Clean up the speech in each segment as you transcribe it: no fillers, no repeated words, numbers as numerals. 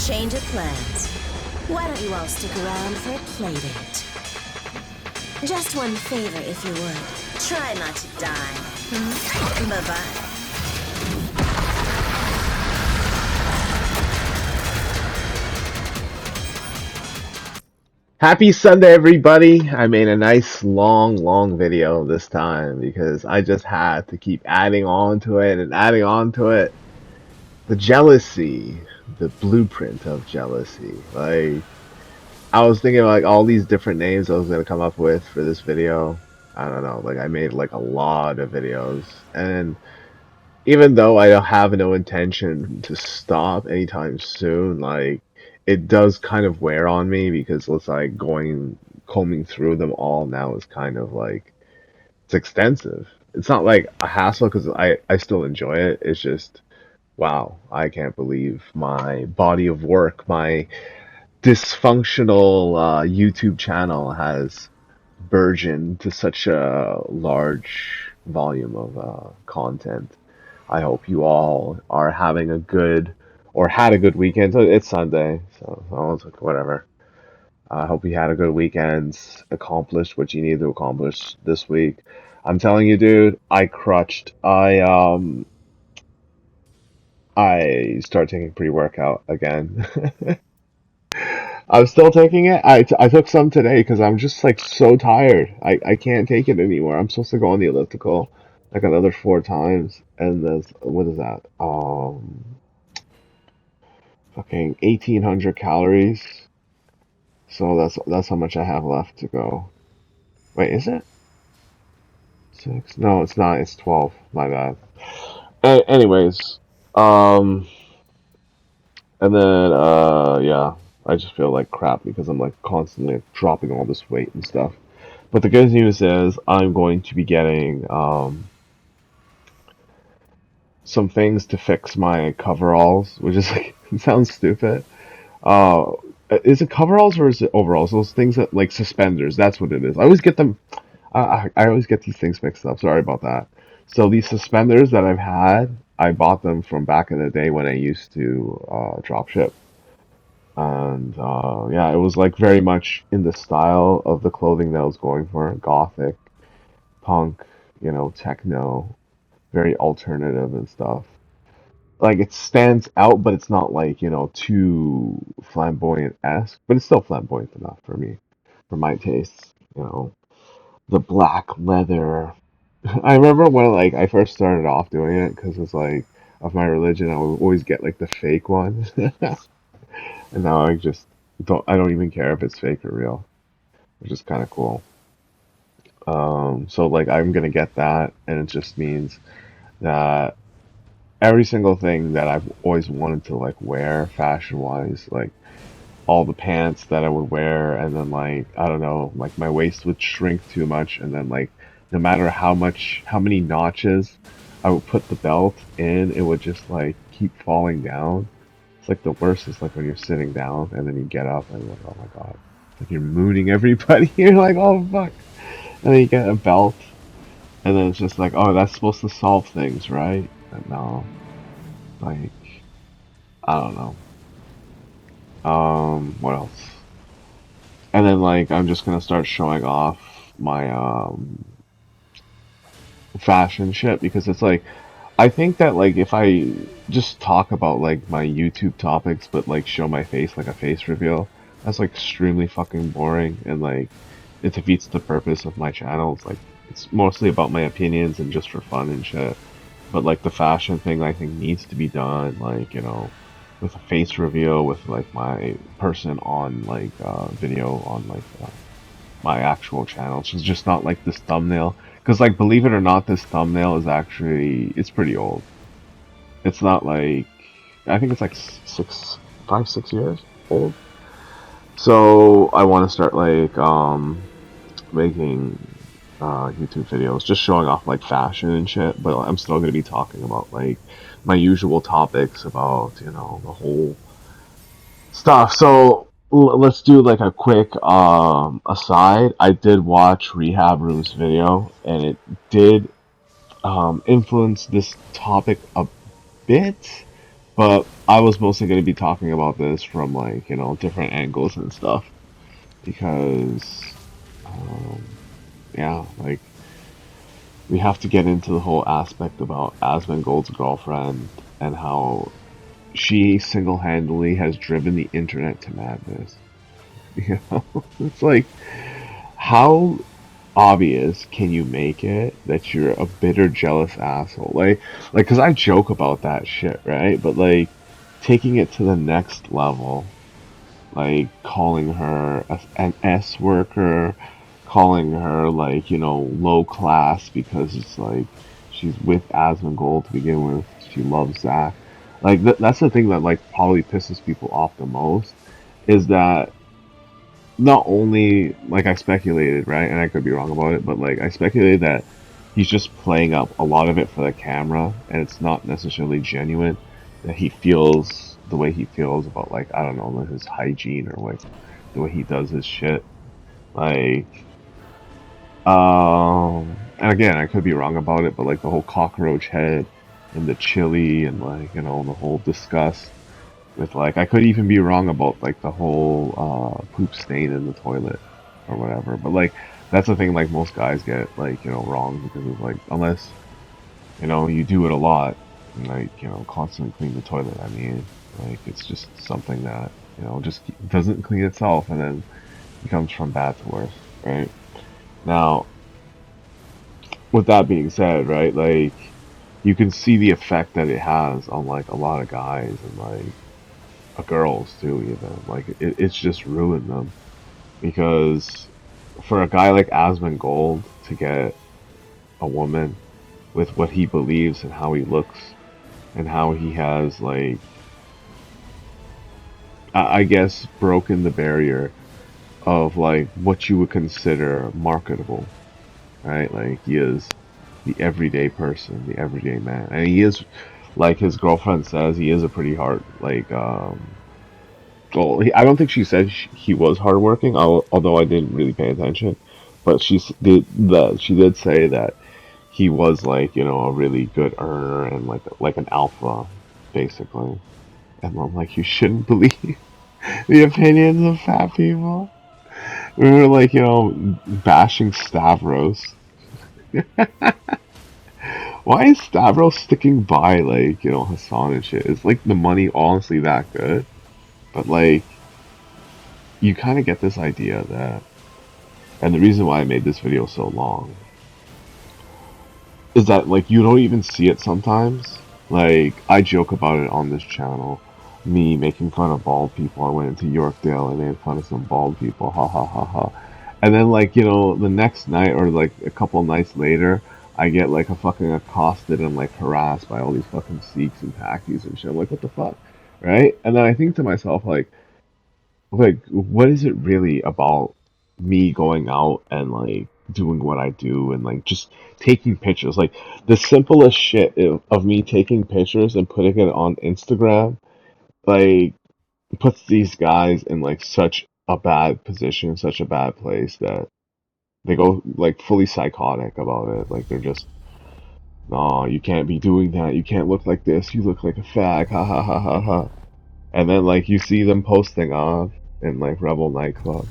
Change of plans. Why don't you all stick around for a playdate? Just one favor, if you would. Try not to die. Bye-bye. Happy Sunday, everybody. I made a nice long video this time because I just had to keep adding on to it and adding on to it. The jealousy, the blueprint of jealousy. Like, I was thinking like all these different names I was going to come up with for this video. I don't know, like I made like a lot of videos. And even though I don't have no intention to stop anytime soon, like it does kind of wear on me because it's like combing through them all now is kind of like it's extensive. It's not like a hassle because I still enjoy it. It's just wow, I can't believe my body of work, my dysfunctional YouTube channel has burgeoned to such a large volume of content. I hope you all are having a good or had a good weekend. So it's Sunday, so I was like, whatever. I hope you had a good weekend, accomplished what you need to accomplish this week. I'm telling you, dude, I crutched. I started taking pre-workout again. I'm still taking it. I took some today because I'm just like so tired. I can't take it anymore. I'm supposed to go on the elliptical like another 4 times, and there's what is that? Fucking 1,800 calories. So that's how much I have left to go. Wait, is it 6? No, it's not. It's 12. My bad. Anyways, um, and then yeah, I just feel like crap because I'm like constantly dropping all this weight and stuff. But the good news is I'm going to be getting some things to fix my coveralls, which is like it sounds stupid. Uh, is it coveralls or is it overalls? Those things that like suspenders. That's what it is. I always get them. I always get these things mixed up. Sorry about that. So these suspenders that I've had, I bought them from back in the day when I used to drop ship. And yeah, it was like very much in the style of the clothing that I was going for, gothic, punk, techno, very alternative and stuff. Like it stands out, but it's not like, too flamboyant-esque, but it's still flamboyant enough for me, for my tastes, the black leather. I remember when like I first started off doing it because it's like of my religion, I would always get like the fake ones. And now I don't even care if it's fake or real, which is kind of cool. So like I'm gonna get that, and it just means that every single thing that I've always wanted to like wear fashion wise, like all the pants that I would wear, and then like I don't know, like my waist would shrink too much, and then like no matter how many notches I would put the belt in, it would just like keep falling down. It's like the worst is like when you're sitting down and then you get up and you're like, oh my god, it's like you're mooning everybody. You're like, oh fuck, and then you get a belt, and then it's just like, oh, that's supposed to solve things, right? And no, like I don't know. What else? And then like I'm just gonna start showing off my fashion shit because it's like I think that like if I just talk about like my YouTube topics but like show my face like a face reveal, that's like extremely fucking boring and like it defeats the purpose of my channel. It's like it's mostly about my opinions and just for fun and shit. But like the fashion thing I think needs to be done like, with a face reveal with like my person on like video on like my actual channel. So it's just not like this thumbnail. Because like believe it or not, this thumbnail is actually it's pretty old. It's not like I think it's like 6 years old. So I want to start like making YouTube videos, just showing off like fashion and shit. But I'm still gonna be talking about like my usual topics about the whole stuff. So let's do like a quick aside. I did watch Rehab Room's video, and it did influence this topic a bit. But I was mostly going to be talking about this from like, different angles and stuff because, um, yeah, like we have to get into the whole aspect about Asmongold's girlfriend and how she single-handedly has driven the internet to madness. It's like, how obvious can you make it that you're a bitter, jealous asshole? Cause I joke about that shit, right? But like, taking it to the next level, like calling her an S worker, calling her like, low class because it's like she's with Asmongold to begin with. She loves Zach. Like that's the thing that like probably pisses people off the most is that not only like I speculated, right, and I could be wrong about it, but like I speculated that he's just playing up a lot of it for the camera, and it's not necessarily genuine. That he feels the way he feels about like I don't know like his hygiene or like the way he does his shit. Like, and again, I could be wrong about it, but like the whole cockroach head and the chili and like the whole disgust with like I could even be wrong about like the whole poop stain in the toilet or whatever. But like that's the thing like most guys get like, wrong because it's like unless, you do it a lot and like, constantly clean the toilet, I mean, like it's just something that, just doesn't clean itself and then becomes from bad to worse, right? Now, with that being said, right, like you can see the effect that it has on like a lot of guys and like girls too even like it's just ruined them because for a guy like Asmongold to get a woman with what he believes and how he looks and how he has like I guess broken the barrier of like what you would consider marketable, right? Like he is the everyday person, the everyday man, and he is like his girlfriend says he is a pretty hard like well, I don't think she said he was hardworking, although I didn't really pay attention. But she did say that he was like a really good earner and like an alpha, basically. And I'm like, you shouldn't believe the opinions of fat people. We were like bashing Stavros. Why is Stavros sticking by like Hassan and shit? Is like the money honestly that good? But like you kind of get this idea that. And the reason why I made this video so long is that like you don't even see it sometimes. Like I joke about it on this channel, me making fun of bald people. I went into Yorkdale and made fun of some bald people, ha ha ha ha. And then like the next night or like a couple nights later, I get like a fucking accosted and like harassed by all these fucking Sikhs and Pakis and shit. I'm like, what the fuck, right? And then I think to myself like what is it really about me going out and like doing what I do and like just taking pictures like the simplest shit of me taking pictures and putting it on Instagram like puts these guys in like such a bad position, such a bad place that they go like fully psychotic about it. Like they're just, no, you can't be doing that, you can't look like this, you look like a fag, ha ha ha ha ha. And then like you see them posting off in like Rebel nightclub.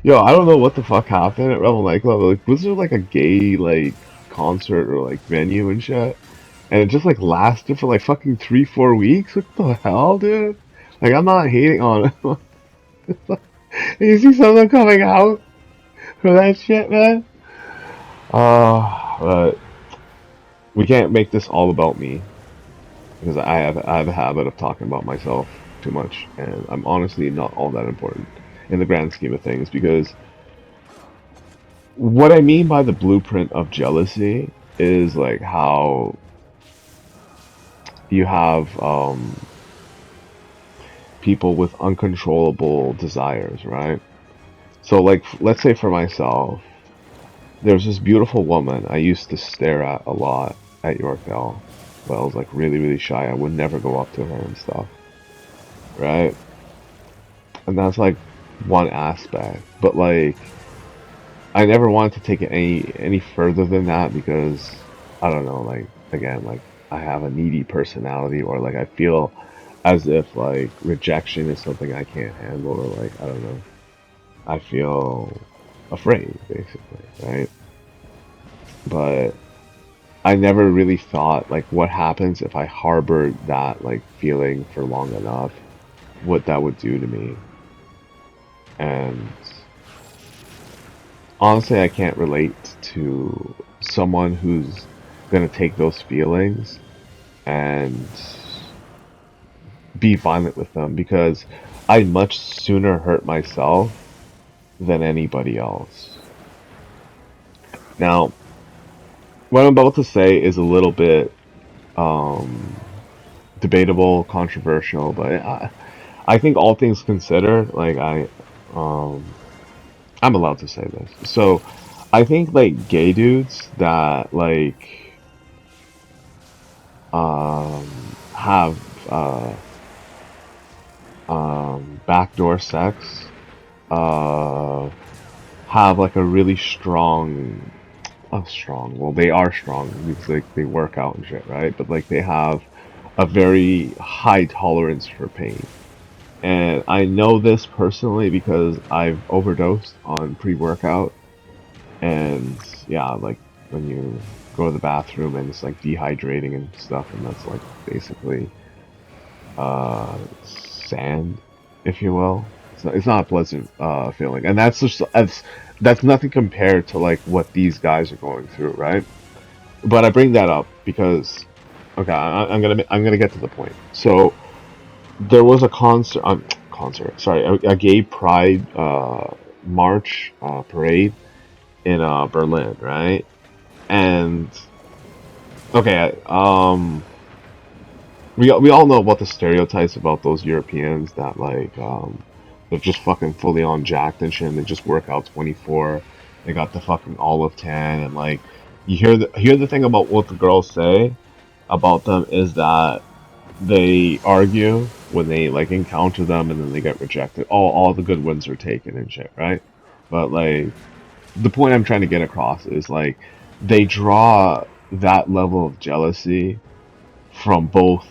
Yo, I don't know what the fuck happened at Rebel nightclub. Like, was there like a gay like concert or like venue and shit? And it just like lasted for like fucking 3, 4 weeks. What the hell, dude? Like, I'm not hating on it. You see something coming out for that shit, man? But we can't make this all about me because I have a habit of talking about myself too much, and I'm honestly not all that important in the grand scheme of things because what I mean by the blueprint of jealousy is like how you have people with uncontrollable desires, right? So, like, let's say for myself, there's this beautiful woman I used to stare at a lot at Yorkdale, but I was like really, really shy. I would never go up to her and stuff, right? And that's like one aspect, but like I never wanted to take it any further than that because I don't know, like again, like I have a needy personality, or like I feel as if like rejection is something I can't handle, or like I don't know, I feel afraid basically, right? But I never really thought like what happens if I harbored that like feeling for long enough, what that would do to me. And honestly, I can't relate to someone who's gonna take those feelings and be violent with them, because I'd much sooner hurt myself than anybody else. Now, what I'm about to say is a little bit um, debatable, controversial, but I think all things considered, like um, I'm allowed to say this. So, I think like gay dudes that like have backdoor sex uh, have like a really strong, strong. Well, they are strong because like they work out and shit, right? But like they have a very high tolerance for pain. And I know this personally because I've overdosed on pre-workout, and yeah, like when you go to the bathroom and it's like dehydrating and stuff, and that's like basically sand, if you will. It's not a pleasant feeling, and that's nothing compared to like what these guys are going through, right? But I bring that up because okay, I'm gonna get to the point. So there was a concert, sorry, a gay pride march parade in Berlin, right? And okay, we all know about the stereotypes about those Europeans that like they're just fucking fully on jacked and shit, and they just work out 24. They got the fucking olive tan, and like you hear the thing about what the girls say about them is that they argue when they like encounter them, and then they get rejected. All the good ones are taken and shit, right? But like the point I'm trying to get across is like they draw that level of jealousy from both.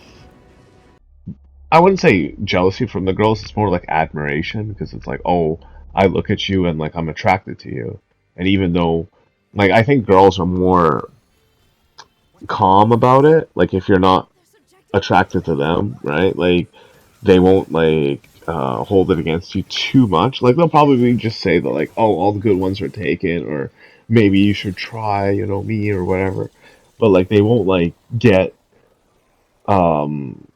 I wouldn't say jealousy from the girls, it's more like admiration, because it's like, oh, I look at you and like I'm attracted to you. And even though like I think girls are more calm about it, like if you're not attracted to them, right? Like they won't like hold it against you too much. Like they'll probably just say that like, oh, all the good ones are taken, or maybe you should try, me or whatever. But like they won't like get um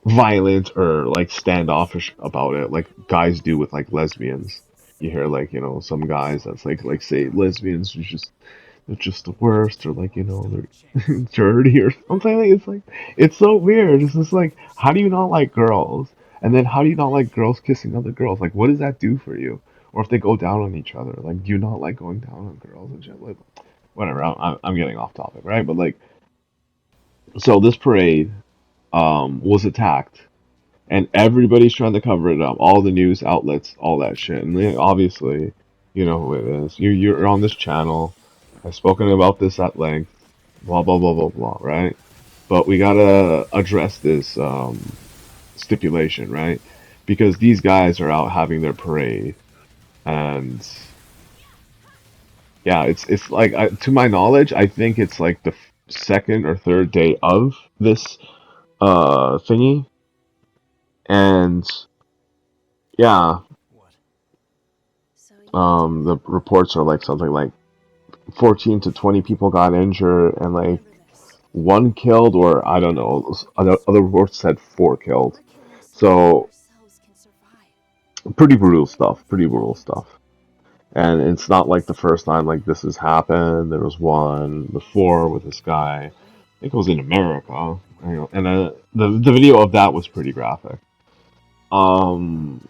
violent or like standoffish about it like guys do with like lesbians. You hear like, some guys that's like say lesbians are just they're just the worst, or like, they're dirty or something. Like, it's so weird. It's just like, how do you not like girls? And then how do you not like girls kissing other girls? Like, what does that do for you? Or if they go down on each other, like, do you not like going down on girls and shit? Like, whatever. I'm getting off topic, right? But like, so this parade was attacked, and everybody's trying to cover it up. All the news outlets, all that shit. And obviously, you know who it is. You're on this channel. I've spoken about this at length. Blah blah blah blah blah. Right? But we gotta address this stipulation, right? Because these guys are out having their parade, and yeah, it's like to my knowledge, I think it's like the second or third day of this thingy, and yeah, the reports are like something like 14 to 20 people got injured, and like one killed, or I don't know. Other reports said four killed. So pretty brutal stuff. Pretty brutal stuff. And it's not like the first time like this has happened. There was one before with this guy. I think it was in America. And the video of that was pretty graphic. Um,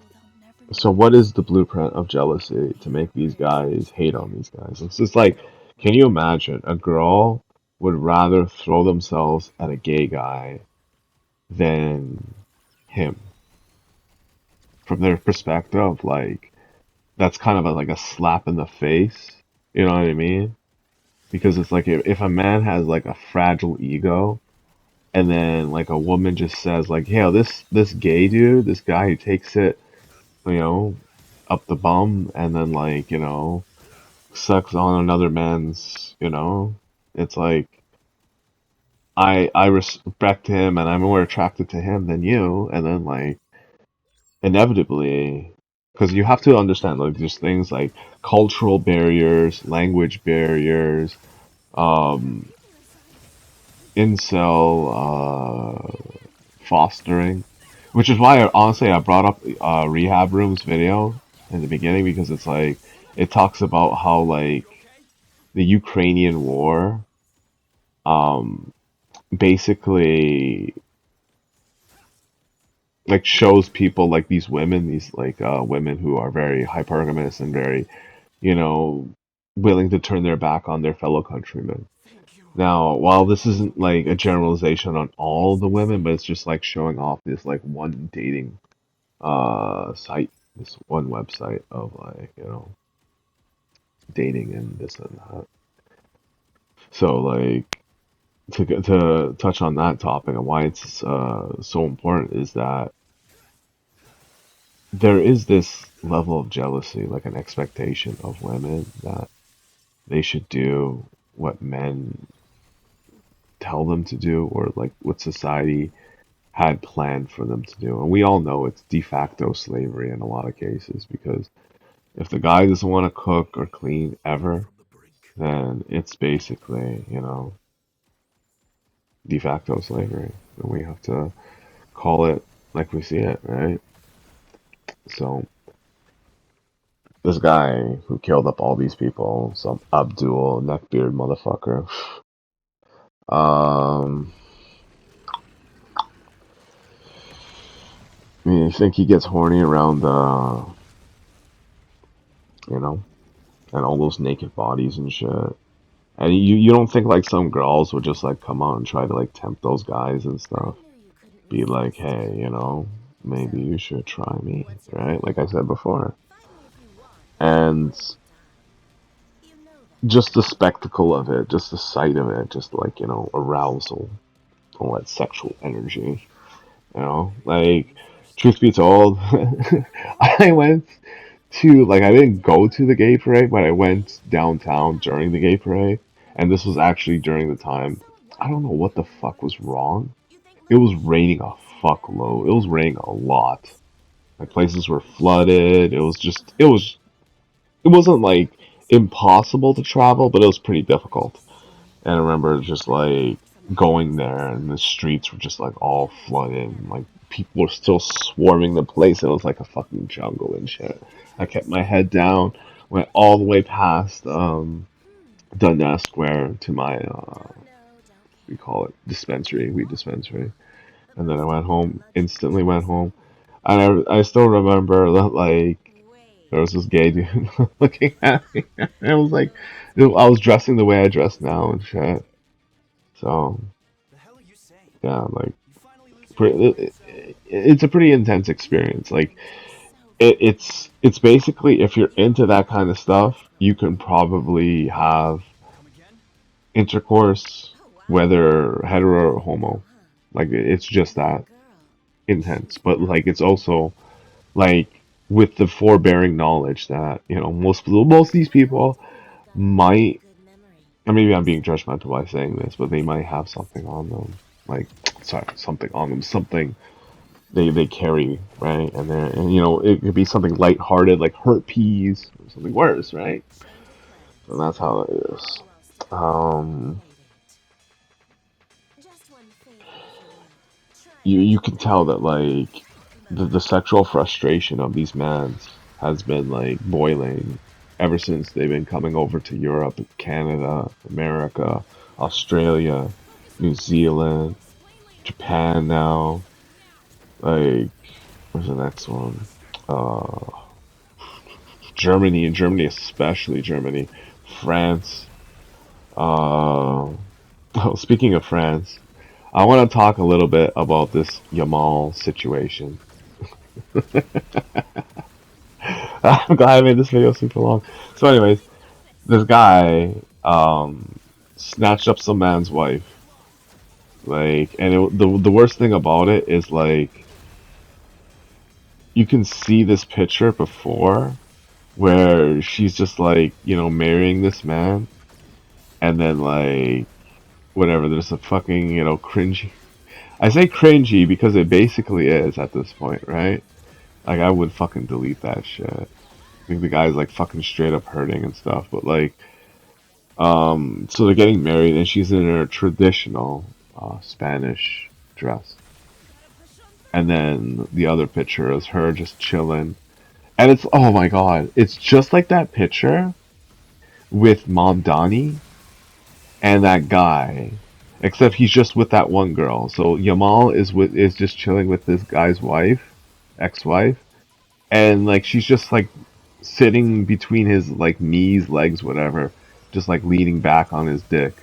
So what is the blueprint of jealousy to make these guys hate on these guys? It's just like, can you imagine a girl would rather throw themselves at a gay guy than him? From their perspective, like that's kind of like a slap in the face. You know what I mean? because it's like if a man has like a fragile ego, and then like a woman just says like, "Hey, this gay dude, this guy who takes it, you know, up the bum, and then like sucks on another man's, it's like I respect him and I'm more attracted to him than you, and then like inevitably, because you have to understand like there's things like cultural barriers, language barriers, um, incel fostering, which is why honestly I brought up Rehab Room's video in the beginning because it's like it talks about how like the Ukrainian war um, basically like shows people like these women, these like women who are very hypergamous and very, you know, willing to turn their back on their fellow countrymen. Now, while this isn't like a generalization on all the women, but it's just like showing off this like one dating site, this one website of like, dating and this and that. So like to touch on that topic and why it's so important is that there is this level of jealousy, like an expectation of women that they should do what men tell them to do or like what society had planned for them to do. And we all know it's de facto slavery in a lot of cases because if the guy doesn't want to cook or clean ever, then it's basically, de facto slavery. And we have to call it like we see it, right? So this guy who killed up all these people, some Abdul neckbeard motherfucker. Um, I mean, you think he gets horny around the, you know, and all those naked bodies and shit. And you don't think like some girls would just like come out and try to like tempt those guys and stuff? Be like, hey, maybe you should try me, right? Like I said before. And just the spectacle of it, just the sight of it, just like, arousal, all that sexual energy, like, truth be told, I went I didn't go to the gay parade, but I went downtown during the gay parade, and this was actually during the time, I don't know what the fuck was wrong. It was raining a fuckload. It was raining a lot. Like places were flooded. It wasn't like impossible to travel, but it was pretty difficult. And I remember just like going there, and the streets were just like all flooded. And, like people were still swarming the place. It was like a fucking jungle and shit. I kept my head down, went all the way past Dundas Square to my we call it dispensary, weed dispensary, and then I went home. Instantly went home, and I still remember that like there was this gay dude looking at me. And I was like, I was dressing the way I dress now and shit. So yeah, like it's a pretty intense experience. Like it's basically if you're into that kind of stuff, you can probably have intercourse, whether hetero or homo. Like it's just that intense. But like it's also like with the forbearing knowledge that most of these people might, or maybe I'm being judgmental by saying this, but they might have something on them, like sorry, something on them, something they carry, right? And it could be something lighthearted like herpes or something worse, right? So that's how it is. Um, you can tell that like the sexual frustration of these men has been like boiling ever since they've been coming over to Europe, Canada, America, Australia, New Zealand, Japan now. Like, where's the next one? Uh, Germany, and Germany especially Germany, France. Oh, speaking of France, I want to talk a little bit about this Yamal situation. I'm glad I made this video super long. So, anyways, this guy. um, snatched up some man's wife. Like, and the worst thing about it is like you can see this picture before where she's just like, you know, marrying this man, and then like whatever, there's a fucking, you know, cringy. I say cringy because it basically is at this point, right? Like I would fucking delete that shit. I think the guy's like fucking straight up hurting and stuff, but like, so they're getting married and she's in her traditional Spanish dress, and then the other picture is her just chilling, and it's oh my god, it's just like that picture with Mom Donnie and that guy, except he's just with that one girl. So Yamal is just chilling with this guy's wife, ex-wife, and like she's just like sitting between his like knees, legs, whatever, just like leaning back on his dick.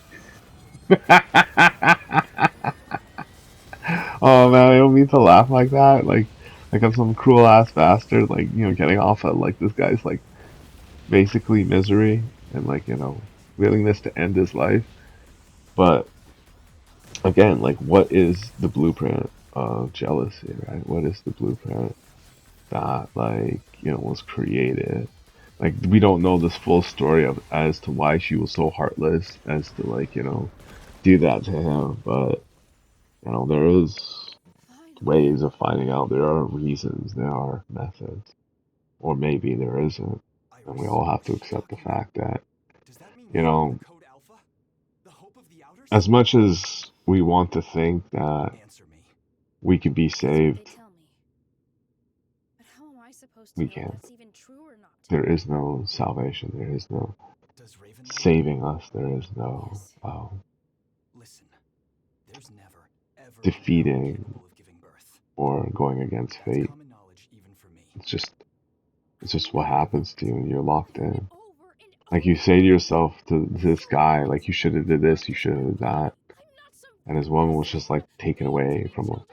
Oh man, I don't mean to laugh like that. Like I'm some cruel ass bastard, like, you know, getting off of like this guy's like basically misery and like, you know, willingness to end his life. But again, like what is the blueprint of jealousy, right? What is the blueprint that like, you know, was created? Like we don't know this full story of as to why she was so heartless as to like, you know, do that to him, but you know, there is ways of finding out. There are reasons, there are methods, or maybe there isn't, and we all have to accept the fact that, you know, as much as we want to think that we can be saved, we can't. There is no salvation. There is no saving us. There is no defeating or going against fate. It's just what happens to you when you're locked in. Like you say to yourself, to this guy, like you should have did this, you should have did that, and his woman was just like taken away from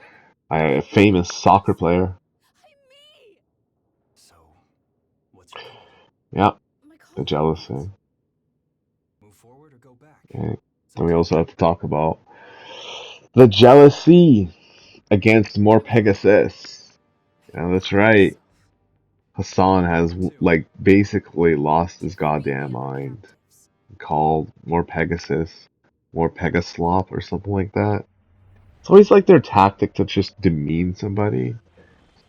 a famous soccer player. Yeah, the jealousy. And we also have to talk about the jealousy against more Pegasus. Yeah, that's right. Hassan has like basically lost his goddamn mind. Called more Pegasus, more Pegaslop or something like that. It's always like their tactic to just demean somebody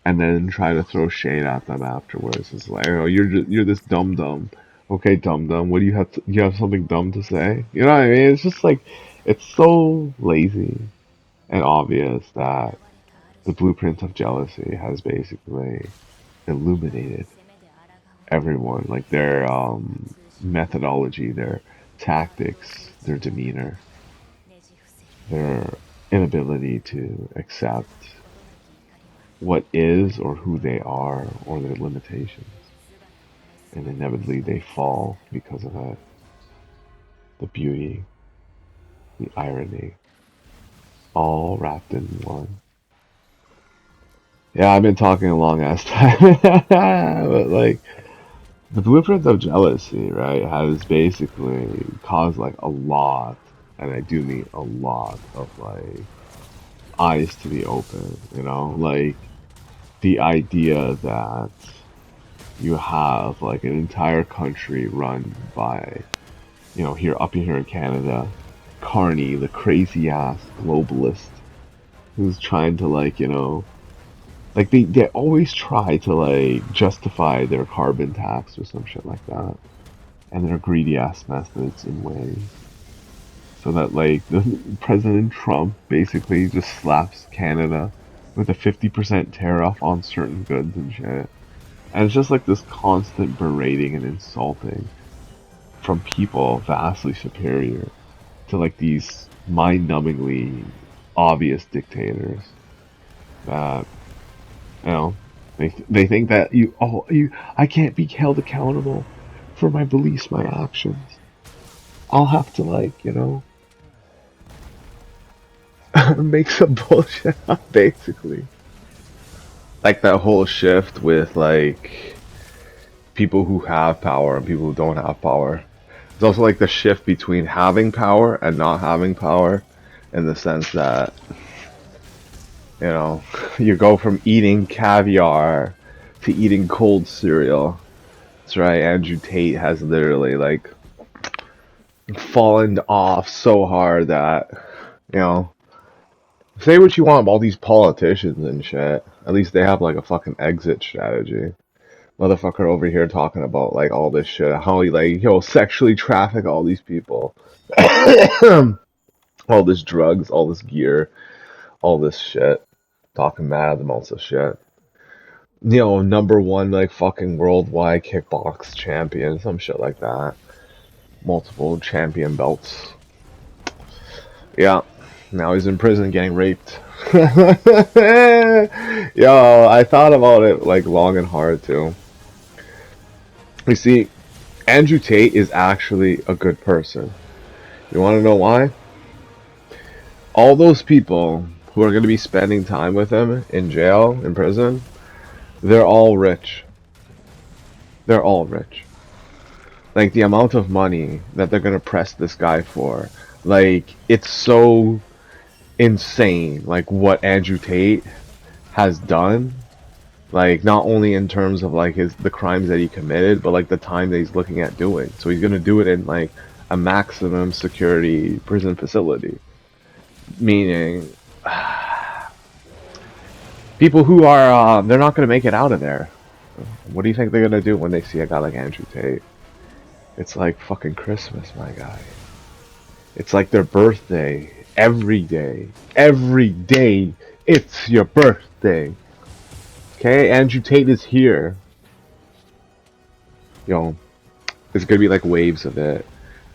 and then try to throw shade at them afterwards. It's like, oh, you're this dumb dumb. Okay, dumb dumb. What do you have? You have something dumb to say? You know what I mean? It's just like it's so lazy and obvious that the blueprint of jealousy has basically illuminated everyone, like their methodology, their tactics, their demeanor, their inability to accept what is or who they are or their limitations. And inevitably they fall because of it. The beauty, the irony, all wrapped in one. Yeah, I've been talking a long ass time. But like the blueprint of jealousy, right, has basically caused like a lot, and I do mean a lot of like eyes to be open, you know, like the idea that you have like an entire country run by, you know, up here in Canada, Carney, the crazy ass globalist, who's trying to like, you know, like they always try to like justify their carbon tax or some shit like that, and their greedy ass methods and ways, so that like the President Trump basically just slaps Canada with a 50% tariff on certain goods and shit. And it's just like this constant berating and insulting from people vastly superior to like these mind-numbingly obvious dictators that, you know, they think that I can't be held accountable for my beliefs, my actions. I'll have to like, you know, make some bullshit up, basically. Like that whole shift with like people who have power and people who don't have power. It's also like the shift between having power and not having power, in the sense that, you know, you go from eating caviar to eating cold cereal. That's right, Andrew Tate has literally like fallen off so hard that, you know, say what you want about all these politicians and shit. At least they have like a fucking exit strategy. Motherfucker over here talking about like all this shit, how he like, yo, sexually traffic all these people. All this drugs, all this gear, all this shit. Talking mad amounts of shit. You know, number one like fucking worldwide kickbox champion, some shit like that. Multiple champion belts. Yeah. Now he's in prison getting raped. Yo, I thought about it like long and hard too. You see, Andrew Tate is actually a good person. You want to know why? All those people who are going to be spending time with him in jail, in prison, they're all rich. They're all rich. Like, the amount of money that they're going to press this guy for, like, it's so insane, like, what Andrew Tate has done. Like, not only in terms of, like, the crimes that he committed, but, like, the time that he's looking at doing. So he's going to do it in, like, a maximum security prison facility. Meaning, people who are, they're not going to make it out of there. What do you think they're going to do when they see a guy like Andrew Tate? It's like fucking Christmas, my guy. It's like their birthday. Every day. Every day, it's your birthday. Okay, Andrew Tate is here. Yo, it's gonna be like waves of it.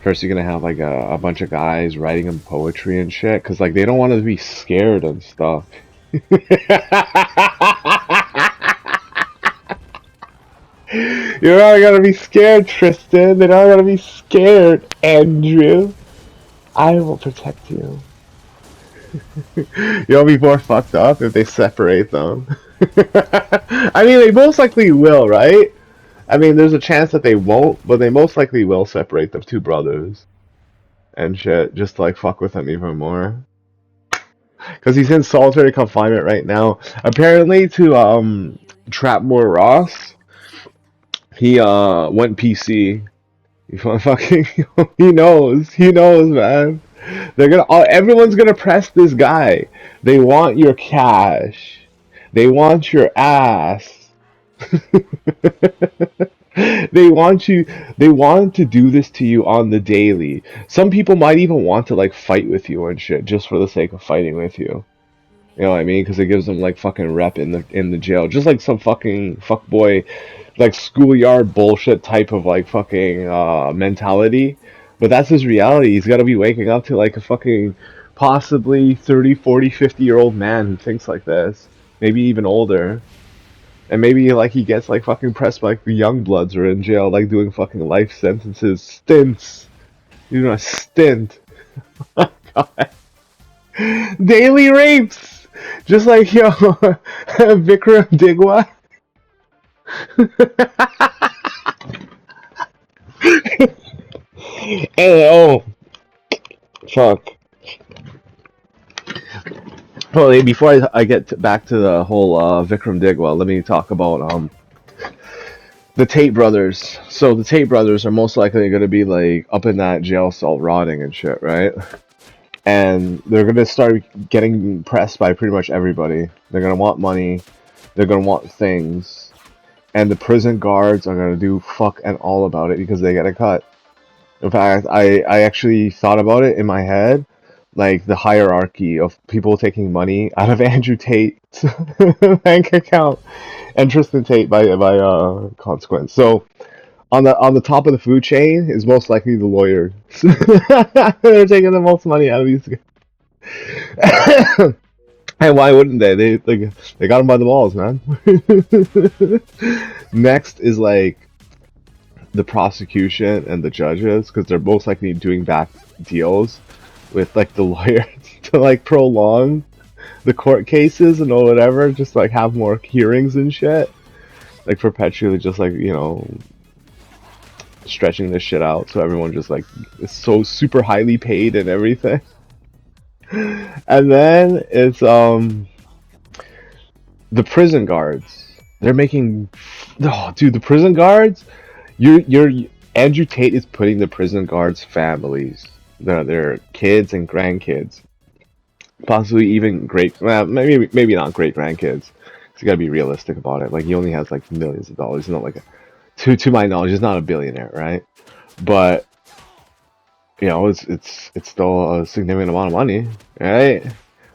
First, you're gonna have like a bunch of guys writing him poetry and shit, cause like they don't want to be scared and stuff. You're not gonna be scared, Tristan. They're not gonna be scared, Andrew. I will protect you. You'll be more fucked up if they separate them. I mean, they most likely will, right? I mean, there's a chance that they won't, but they most likely will separate the two brothers and shit, just to like fuck with him even more. Because he's in solitary confinement right now. Apparently, to Trapmore Ross, he went PC. He fucking he knows, man. They're gonna everyone's gonna press this guy. They want your cash. They want your ass. They want you. They want to do this to you on the daily. Some people might even want to like fight with you and shit just for the sake of fighting with you. You know what I mean? Because it gives them like fucking rep in the jail, just like some fucking fuckboy, like schoolyard bullshit type of like fucking mentality. But that's his reality. He's got to be waking up to like a fucking possibly 30, 40, 50-year-old man who thinks like this, maybe even older. And maybe like he gets like fucking pressed by like the young bloods or in jail, like doing fucking life sentences, stints. You know, a stint. Oh God. Daily rapes, just like yo, Vikram Digwa. Hey, oh, fuck. Well, hey, before I get back to the whole Vikram Digwa, let me talk about the Tate brothers. So the Tate brothers are most likely going to be like up in that jail cell rotting and shit, right? And they're going to start getting pressed by pretty much everybody. They're going to want money. They're going to want things. And the prison guards are going to do fuck and all about it because they get a cut. In fact, I actually thought about it in my head, like the hierarchy of people taking money out of Andrew Tate's bank account and Tristan Tate by consequence. So on the top of the food chain is most likely the lawyers. They're taking the most money out of these guys. And why wouldn't they? They got them by the balls, man. Next is like the prosecution and the judges, because they're most likely doing back deals with like the lawyers to like prolong the court cases and or whatever, just like have more hearings and shit, like perpetually, just like, you know, stretching this shit out so everyone just like is so super highly paid and everything. And then it's the prison guards. They're making, oh dude, the prison guards. You're Andrew Tate is putting the prison guards' families, their kids and grandkids, possibly even great, well, maybe not great grandkids. So you gotta be realistic about it. Like he only has like millions of dollars. He's not like a, to my knowledge, he's not a billionaire, right? But you know, it's still a significant amount of money, right?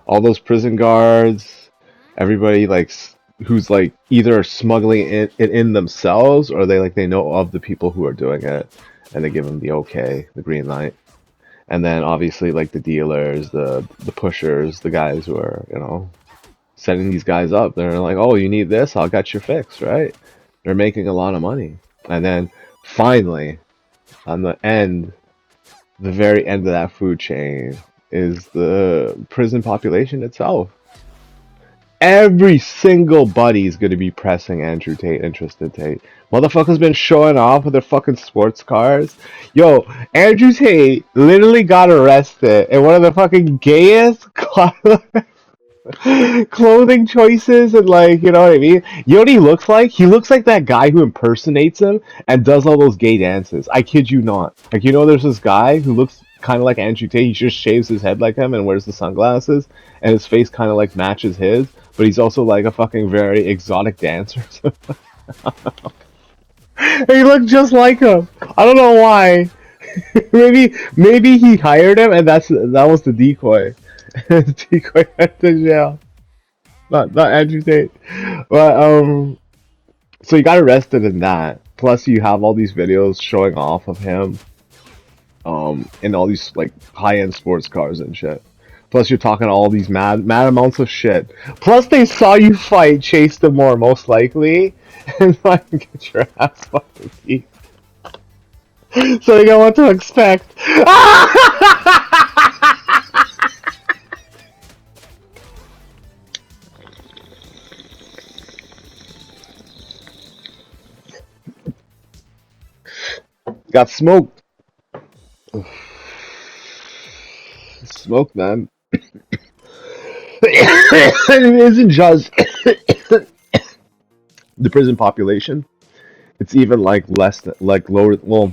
All those prison guards, everybody like who's like either smuggling it in themselves or they know of the people who are doing it, and they give them the okay, the green light. And then obviously like the dealers, the pushers, the guys who are setting these guys up. They're like, oh, you need this? I'll get you fixed, right? They're making a lot of money. And then finally, on the very end of that food chain is the prison population itself. Every single buddy's gonna be pressing Andrew Tate, interested Tate. Motherfuckers been showing off with their fucking sports cars. Yo, Andrew Tate literally got arrested in one of the fucking gayest clothing choices and like, you know what I mean? You know what he looks like? He looks like that guy who impersonates him and does all those gay dances. I kid you not. Like, there's this guy who looks kind of like Andrew Tate. He just shaves his head like him and wears the sunglasses, and his face kind of like matches his, but he's also like a fucking very exotic dancer. He looked just like him. I don't know why. maybe he hired him and that was the decoy. Decoy went to jail. Not Andrew Tate. But so he got arrested in that. Plus you have all these videos showing off of him in all these like high-end sports cars and shit. Plus you're talking all these mad amounts of shit. Plus they saw you fight Chase Demore most likely and like get your ass fucking beat. So you know what to expect. Got smoked. Smoked, man. It isn't just the prison population. It's even like less than, like lower. Well,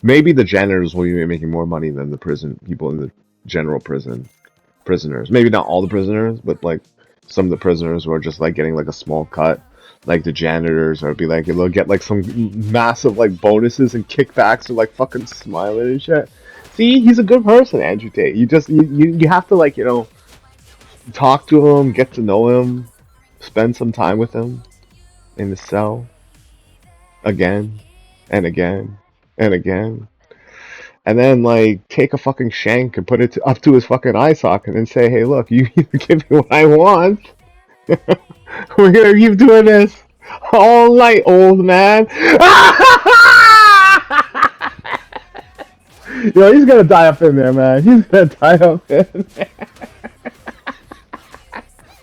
maybe the janitors will be making more money than the prison people in the general prisoners. Maybe not all the prisoners, but like some of the prisoners who are just like getting like a small cut. Like the janitors or be like they'll get like some massive like bonuses and kickbacks or like fucking smiling and shit. See, he's a good person, Andrew Tate. You have to like talk to him, get to know him, spend some time with him in the cell again and again and again. And then like take a fucking shank and put it up to his fucking eye socket and say, hey look, you give me what I want. We're gonna keep doing this all night, old man. Yo, he's gonna die up in there, man. He's gonna die up in there.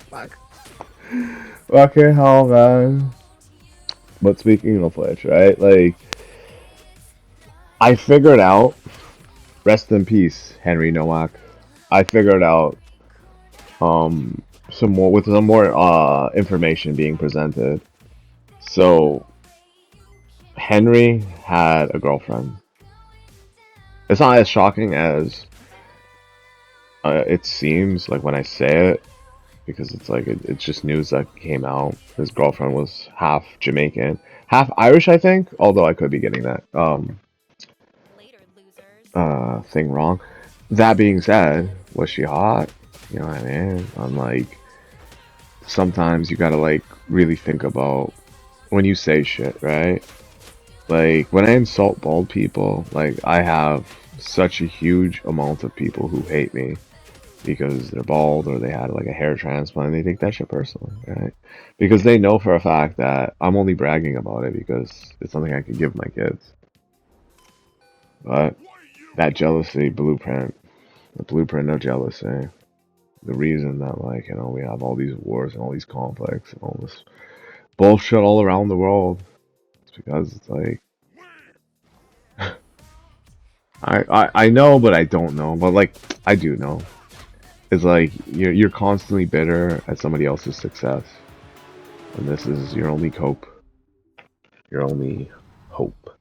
Fuck. Fucking hell, man. But speaking of which, right? Like, I figured out. Rest in peace, Henry Nowak. I figured out some more information being presented. So Henry had a girlfriend. It's not as shocking as it seems like when I say it, because it's like it's just news that came out. His girlfriend was half Jamaican, half Irish, I think. Although I could be getting that thing wrong. That being said, was she hot? You know what I mean? I'm like, sometimes you gotta like really think about when you say shit, right? Like when I insult bald people, like I have such a huge amount of people who hate me because they're bald or they had like a hair transplant and they take that shit personally, right? Because they know for a fact that I'm only bragging about it because it's something I could give my kids. But that jealousy blueprint, the blueprint of jealousy, the reason that like, we have all these wars and all these conflicts and all this bullshit all around the world, it's because it's like I know, but I don't know. But like, I do know. It's like you're constantly bitter at somebody else's success, and this is your only hope. Your only hope.